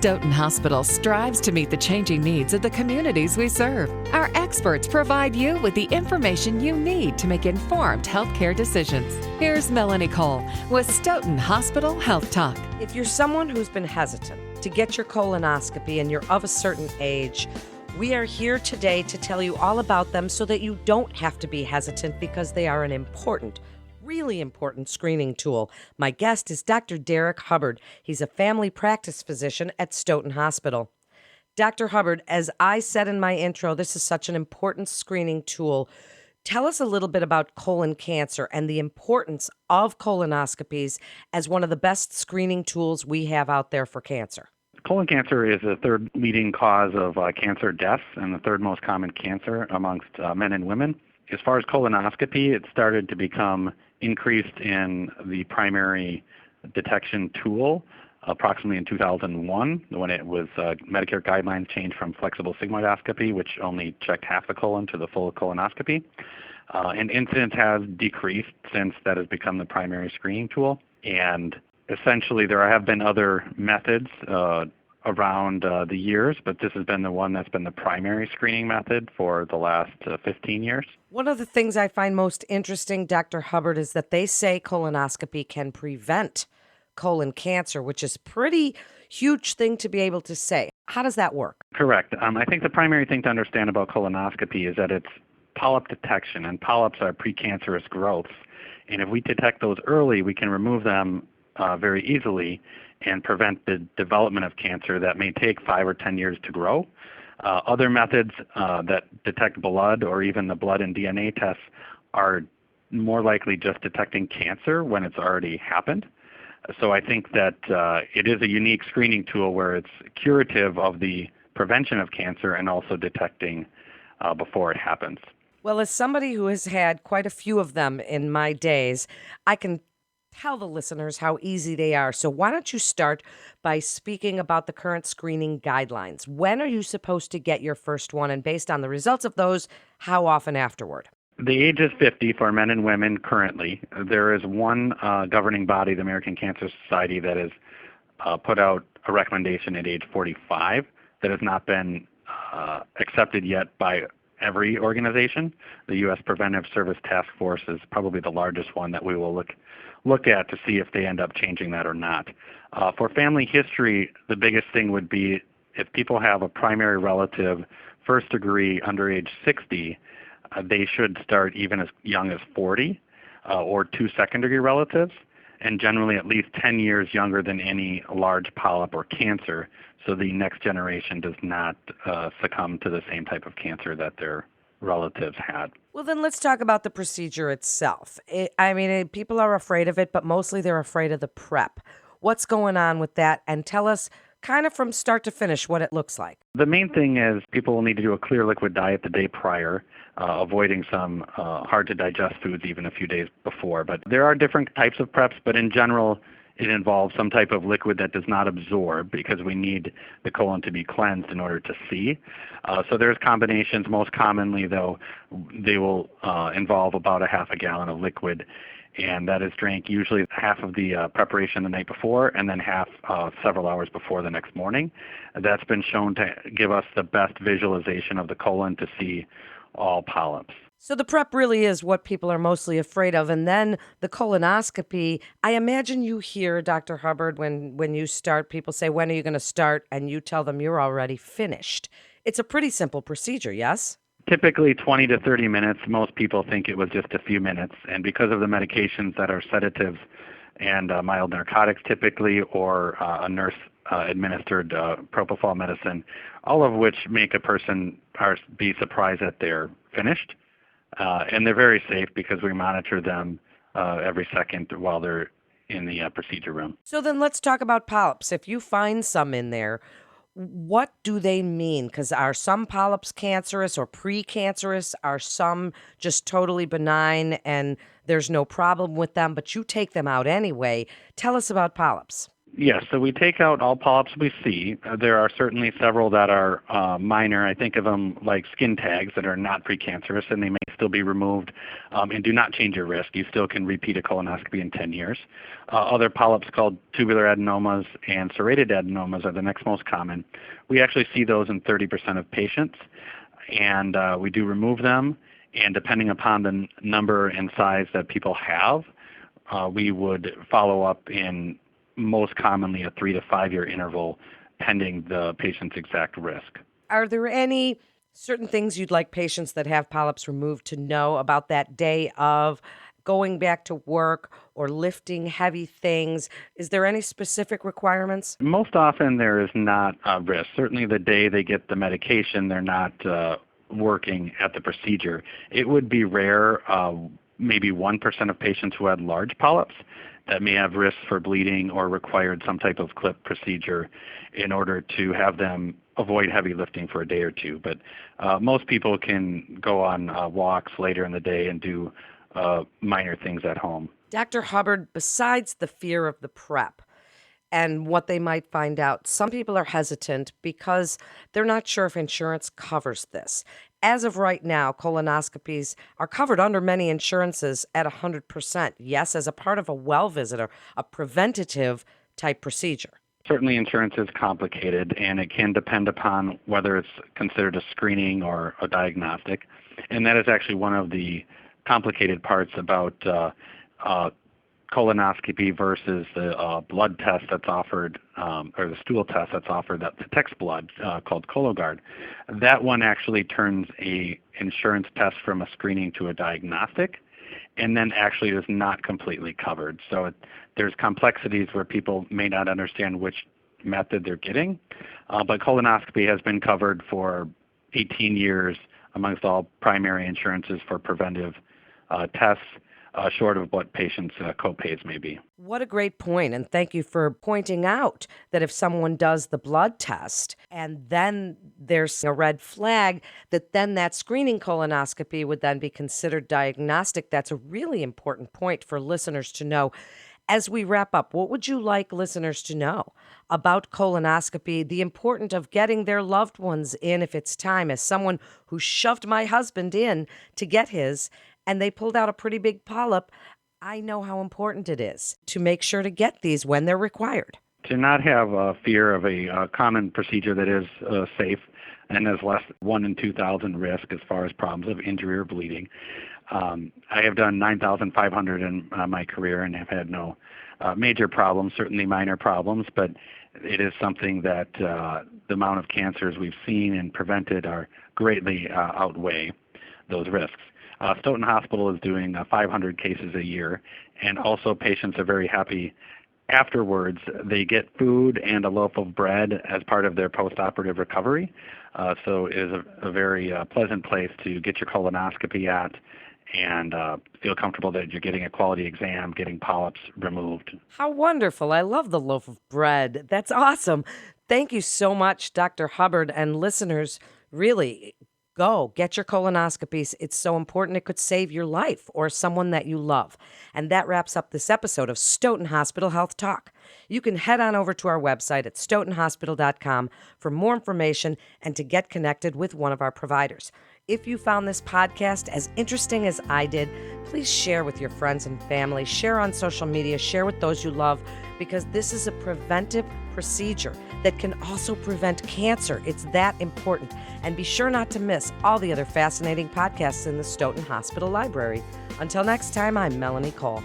Stoughton Hospital strives to meet the changing needs of the communities we serve. Our experts provide you with the information you need to make informed healthcare decisions. Here's Melanie Cole with Stoughton Hospital Health Talk. If you're someone who's been hesitant to get your colonoscopy and you're of a certain age, we are here today to tell you all about them so that you don't have to be hesitant, because they are an important, really important screening tool. My guest is Dr. Derek Hubbard. He's a family practice physician at Stoughton Hospital. Dr. Hubbard, as I said in my intro, this is such an important screening tool. Tell us a little bit about colon cancer and the importance of colonoscopies as one of the best screening tools we have out there for cancer. Colon cancer is the third leading cause of cancer deaths and the third most common cancer amongst men and women. As far as colonoscopy, it started to become increased in the primary detection tool approximately in 2001, when it was Medicare guidelines changed from flexible sigmoidoscopy, which only checked half the colon, to the full colonoscopy. And incidence has decreased since that has become the primary screening tool. And essentially, there have been other methods around the years, but this has been the one that's been the primary screening method for the last 15 years. One of the things I find most interesting, Dr. Hubbard, is that they say colonoscopy can prevent colon cancer, which is a pretty huge thing to be able to say. How does that work? Correct. I think the primary thing to understand about colonoscopy is that it's polyp detection, and polyps are precancerous growths. And if we detect those early, we can remove them very easily and prevent the development of cancer that may take 5 or 10 years to grow. Other methods that detect blood, or even the blood and DNA tests, are more likely just detecting cancer when it's already happened. So I think that it is a unique screening tool where it's curative of the prevention of cancer and also detecting before it happens. Well, as somebody who has had quite a few of them in my days, I can tell the listeners how easy they are. So why don't you start by speaking about the current screening guidelines? When are you supposed to get your first one? And based on the results of those, how often afterward? The age is 50 for men and women currently. There is one governing body, the American Cancer Society, that has put out a recommendation at age 45 that has not been accepted yet by every organization. The U.S. Preventive Service Task Force is probably the largest one that we will look at to see if they end up changing that or not. For family history, the biggest thing would be if people have a primary relative first degree under age 60, they should start even as young as 40, or 2 second-degree relatives, and generally at least 10 years younger than any large polyp or cancer, so the next generation does not succumb to the same type of cancer that their relatives had. Well, then let's talk about the procedure itself. People are afraid of it, but mostly they're afraid of the prep. What's going on with that? And tell us kind of from start to finish what it looks like. The main thing is people will need to do a clear liquid diet the day prior, avoiding some hard-to-digest foods even a few days before. But there are different types of preps, but in general, it involves some type of liquid that does not absorb, because we need the colon to be cleansed in order to see. So there's combinations. Most commonly, though, they will involve about a half a gallon of liquid, and that is drank usually half of the preparation the night before and then half several hours before the next morning. That's been shown to give us the best visualization of the colon to see all polyps. So the prep really is what people are mostly afraid of. And then the colonoscopy, I imagine you hear, Dr. Hubbard, when you start, people say, when are you going to start? And you tell them you're already finished. It's a pretty simple procedure, yes? Typically 20 to 30 minutes. Most people think it was just a few minutes. And because of the medications that are sedatives and mild narcotics typically, or a nurse-administered propofol medicine, all of which make a person be surprised that they're finished. And they're very safe because we monitor them every second while they're in the procedure room. So then let's talk about polyps. If you find some in there, what do they mean? Because are some polyps cancerous or precancerous? Are some just totally benign and there's no problem with them, but you take them out anyway? Tell us about polyps. Yes, so we take out all polyps we see. There are certainly several that are minor. I think of them like skin tags that are not precancerous, and they may still be removed and do not change your risk. You still can repeat a colonoscopy in 10 years. Other polyps called tubular adenomas and serrated adenomas are the next most common. We actually see those in 30% of patients, and we do remove them. And depending upon the number and size that people have, we would follow up in most commonly a 3 to 5 year interval pending the patient's exact risk. Are there any certain things you'd like patients that have polyps removed to know about that day of going back to work or lifting heavy things? Is there any specific requirements? Most often there is not a risk. Certainly the day they get the medication, they're not working at the procedure. It would be rare, maybe 1% of patients who had large polyps that may have risks for bleeding or required some type of clip procedure in order to have them avoid heavy lifting for a day or two. But most people can go on walks later in the day and do minor things at home. Dr. Hubbard, besides the fear of the prep and what they might find out, some people are hesitant because they're not sure if insurance covers this. As of right now, colonoscopies are covered under many insurances at 100%. Yes, as a part of a well visit or a preventative type procedure. Certainly insurance is complicated, and it can depend upon whether it's considered a screening or a diagnostic. And that is actually one of the complicated parts about colonoscopy versus the blood test that's offered, or the stool test that's offered that detects blood, called Cologuard. That one actually turns a insurance test from a screening to a diagnostic, and then actually is not completely covered. So there's complexities where people may not understand which method they're getting, but colonoscopy has been covered for 18 years amongst all primary insurances for preventive tests, short of what patients' co-pays may be. What a great point, and thank you for pointing out that if someone does the blood test and then there's a red flag, that then that screening colonoscopy would then be considered diagnostic. That's a really important point for listeners to know. As we wrap up, what would you like listeners to know about colonoscopy, the importance of getting their loved ones in if it's time? As someone who shoved my husband in to get his, and they pulled out a pretty big polyp, I know how important it is to make sure to get these when they're required. To not have a fear of a common procedure that is safe and has less 1 in 2,000 risk as far as problems of injury or bleeding. I have done 9,500 in my career and have had no major problems, certainly minor problems, but it is something that the amount of cancers we've seen and prevented are greatly outweigh those risks. Stoughton Hospital is doing 500 cases a year, and also patients are very happy afterwards. They get food and a loaf of bread as part of their post-operative recovery. So it is a very pleasant place to get your colonoscopy at and feel comfortable that you're getting a quality exam, getting polyps removed. How wonderful. I love the loaf of bread. That's awesome. Thank you so much, Dr. Hubbard, and listeners, really, go get your colonoscopies. It's so important. It could save your life or someone that you love. And that wraps up this episode of Stoughton Hospital Health Talk. You can head on over to our website at stoughtonhospital.com for more information and to get connected with one of our providers. If you found this podcast as interesting as I did, please share with your friends and family, share on social media, share with those you love, because this is a preventive procedure that can also prevent cancer. It's that important. And be sure not to miss all the other fascinating podcasts in the Stoughton Hospital Library. Until next time, I'm Melanie Cole.